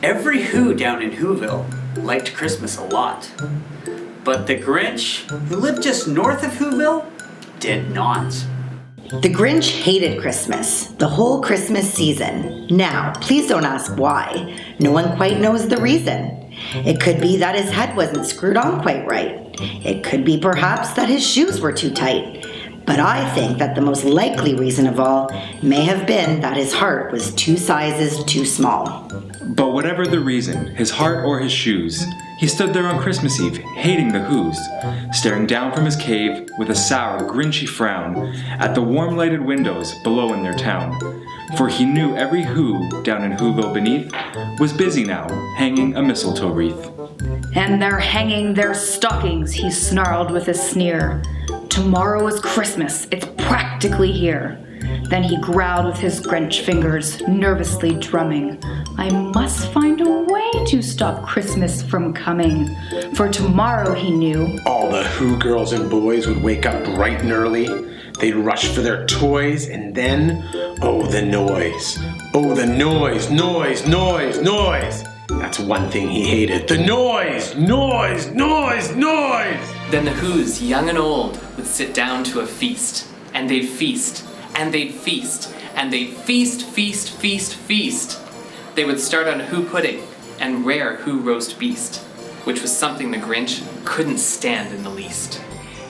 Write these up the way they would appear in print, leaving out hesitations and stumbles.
Every Who down in Whoville liked Christmas a lot. But the Grinch, who lived just north of Whoville, did not. The Grinch hated Christmas, the whole Christmas season. Now, please don't ask why. No one quite knows the reason. It could be that his head wasn't screwed on quite right. It could be perhaps that his shoes were too tight. But I think that the most likely reason of all may have been that his heart was 2 sizes too small. But whatever the reason, his heart or his shoes, he stood there on Christmas Eve, hating the Whos, staring down from his cave with a sour, grinchy frown at the warm-lighted windows below in their town. For he knew every Who down in Whoville beneath was busy now, hanging a mistletoe wreath. And they're hanging their stockings, he snarled with a sneer. Tomorrow is Christmas, it's practically here. Then he growled with his Grinch fingers, nervously drumming. I must find a way to stop Christmas from coming. For tomorrow, he knew, all the Who girls and boys would wake up bright and early. They'd rush for their toys, and then, oh, the noise. Oh, the noise, noise, noise, noise. That's one thing he hated. The noise, noise, noise, noise. Then the Whos, young and old, would sit down to a feast. And they'd feast, and they'd feast, and they'd feast, feast, feast, feast. They would start on Who pudding and rare Who roast beast, which was something the Grinch couldn't stand in the least.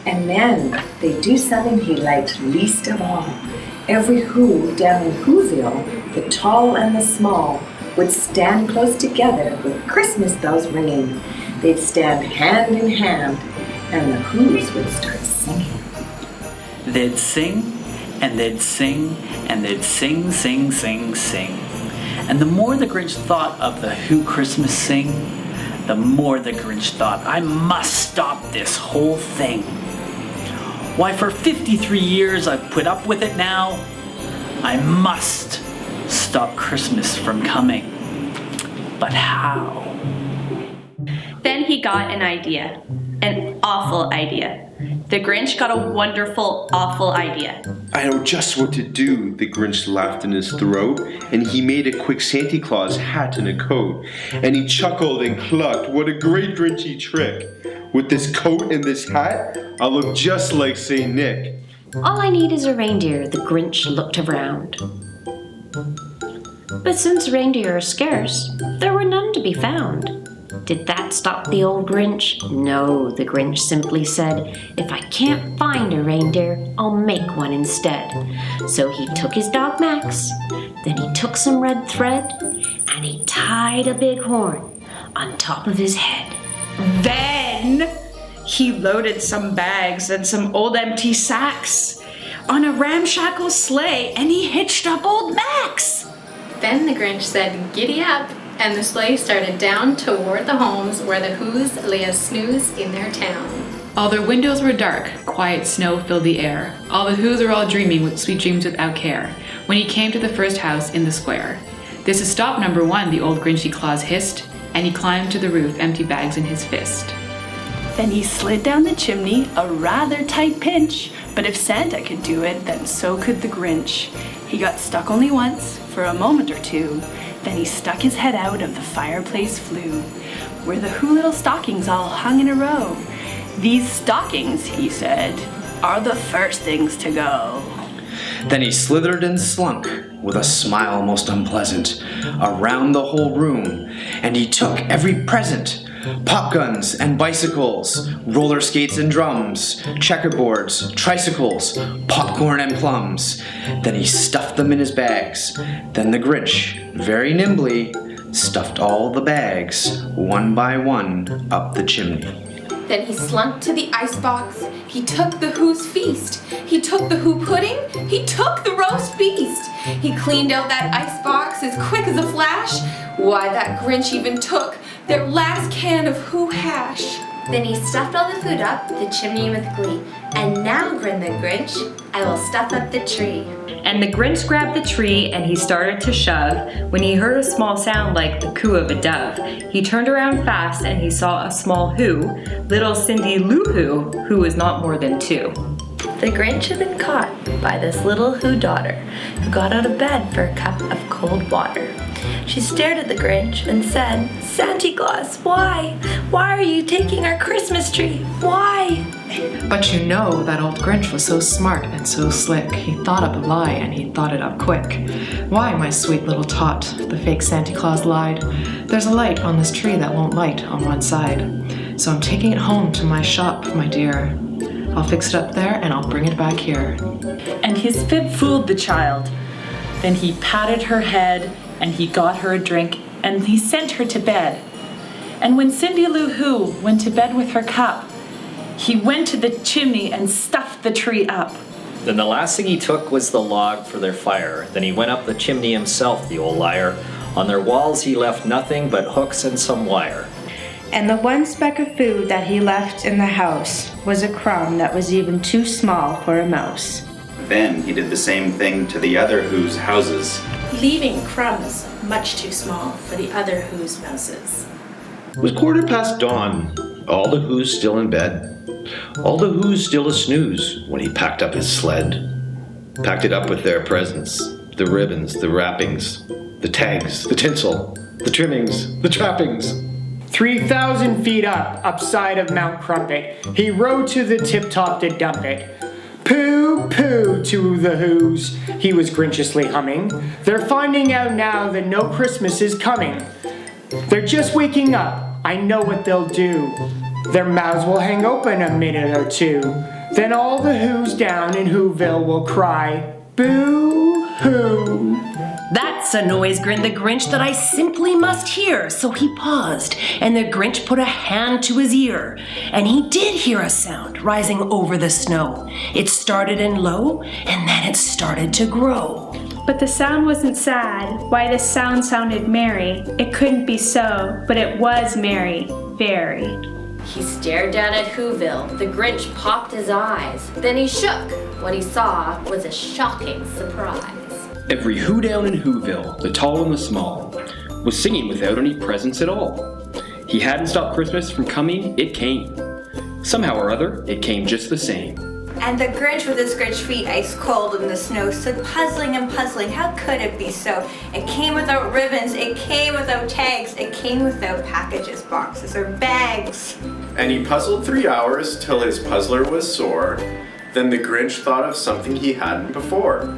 And then they'd do something he liked least of all. Every Who down in Whoville, the tall and the small, would stand close together with Christmas bells ringing. They'd stand hand in hand, and the Whos would start singing. They'd sing, and they'd sing, and they'd sing, sing, sing, sing. And the more the Grinch thought of the Who Christmas sing, the more the Grinch thought, I must stop this whole thing. Why, for 53 years I've put up with it now. I must stop Christmas from coming. But how? Then he got an idea. An awful idea. The Grinch got a wonderful, awful idea. I know just what to do, the Grinch laughed in his throat, and he made a quick Santa Claus hat and a coat. And he chuckled and clucked, what a great Grinchy trick. With this coat and this hat, I'll look just like Saint Nick. All I need is a reindeer, the Grinch looked around. But since reindeer are scarce, there were none to be found. Did that stop the old Grinch? No, the Grinch simply said, if I can't find a reindeer, I'll make one instead. So he took his dog Max, then he took some red thread, and he tied a big horn on top of his head. Then he loaded some bags and some old empty sacks on a ramshackle sleigh, and he hitched up old Max. Then the Grinch said, giddy up, and the sleigh started down toward the homes where the Whos lay a snooze in their town. All their windows were dark, quiet snow filled the air. All the Whos were all dreaming with sweet dreams without care, when he came to the first house in the square. This is stop number 1, the old Grinchy Claus hissed, and he climbed to the roof, empty bags in his fist. Then he slid down the chimney, a rather tight pinch, but if Santa could do it, then so could the Grinch. He got stuck only once, for a moment or two, then he stuck his head out of the fireplace flue, where the Who little stockings all hung in a row. These stockings, he said, are the first things to go. Then he slithered and slunk, with a smile most unpleasant, around the whole room, and he took every present, pop guns and bicycles, roller skates and drums, checkerboards, tricycles, popcorn and plums. Then he stuffed them in his bags. Then the Grinch, very nimbly, stuffed all the bags, one by one, up the chimney. Then he slunk to the icebox. He took the Who's feast. He took the Who pudding. He took the roast beast. He cleaned out that icebox as quick as a flash. Why, that Grinch even took their last can of Who hash. Then he stuffed all the food up the chimney with glee. And now, grinned the Grinch, I will stuff up the tree. And the Grinch grabbed the tree and he started to shove when he heard a small sound like the coo of a dove. He turned around fast and he saw a small Who, little Cindy Lou Who was not more than 2. The Grinch had been caught by this little Who daughter, who got out of bed for a cup of cold water. She stared at the Grinch and said, "Santa Claus, why? Why are you taking our Christmas tree? Why?" But you know that old Grinch was so smart and so slick. He thought up a lie and he thought it up quick. "Why, my sweet little tot?" the fake Santa Claus lied. "There's a light on this tree that won't light on one side. So I'm taking it home to my shop, my dear. I'll fix it up there and I'll bring it back here." And his fib fooled the child. Then he patted her head and he got her a drink and he sent her to bed. And when Cindy Lou Who went to bed with her cup, he went to the chimney and stuffed the tree up. Then the last thing he took was the log for their fire. Then he went up the chimney himself, the old liar. On their walls he left nothing but hooks and some wire. And the one speck of food that he left in the house was a crumb that was even too small for a mouse. Then he did the same thing to the other Who's houses, leaving crumbs much too small for the other Who's mouses. It was dawn. All the Who's still in bed. All the Who's still a snooze when he packed up his sled. Packed it up with their presents, the ribbons, the wrappings, the tags, the tinsel, the trimmings, the trappings. 3,000 feet up, upside of Mount Crumpet, he rode to the tip-top to dump it. Pooh, pooh to the Who's, he was grinchiously humming. They're finding out now that no Christmas is coming. They're just waking up, I know what they'll do. Their mouths will hang open a minute or two. Then all the Who's down in Whoville will cry, boo-hoo. "That's a noise," grinned the Grinch, "that I simply must hear." So he paused, and the Grinch put a hand to his ear. And he did hear a sound rising over the snow. It started in low, and then it started to grow. But the sound wasn't sad. Why, the sound sounded merry. It couldn't be so, but it was merry, very. He stared down at Whoville. The Grinch popped his eyes. Then he shook. What he saw was a shocking surprise. Every Who down in Whoville, the tall and the small, was singing without any presents at all. He hadn't stopped Christmas from coming, it came. Somehow or other, it came just the same. And the Grinch with his Grinch feet ice cold in the snow stood puzzling and puzzling. How could it be so? It came without ribbons, it came without tags, it came without packages, boxes, or bags. And he puzzled 3 hours till his puzzler was sore. Then the Grinch thought of something he hadn't before.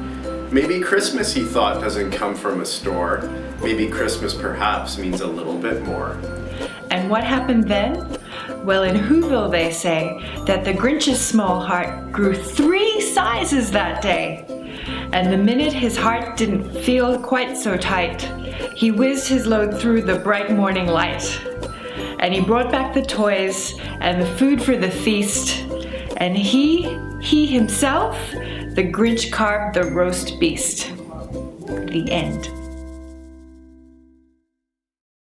Maybe Christmas, he thought, doesn't come from a store. Maybe Christmas perhaps means a little bit more. And what happened then? Well, in Whoville they say that the Grinch's small heart grew 3 sizes that day. And the minute his heart didn't feel quite so tight, he whizzed his load through the bright morning light. And he brought back the toys and the food for the feast. And he himself, the Grinch carved the roast beast. The end.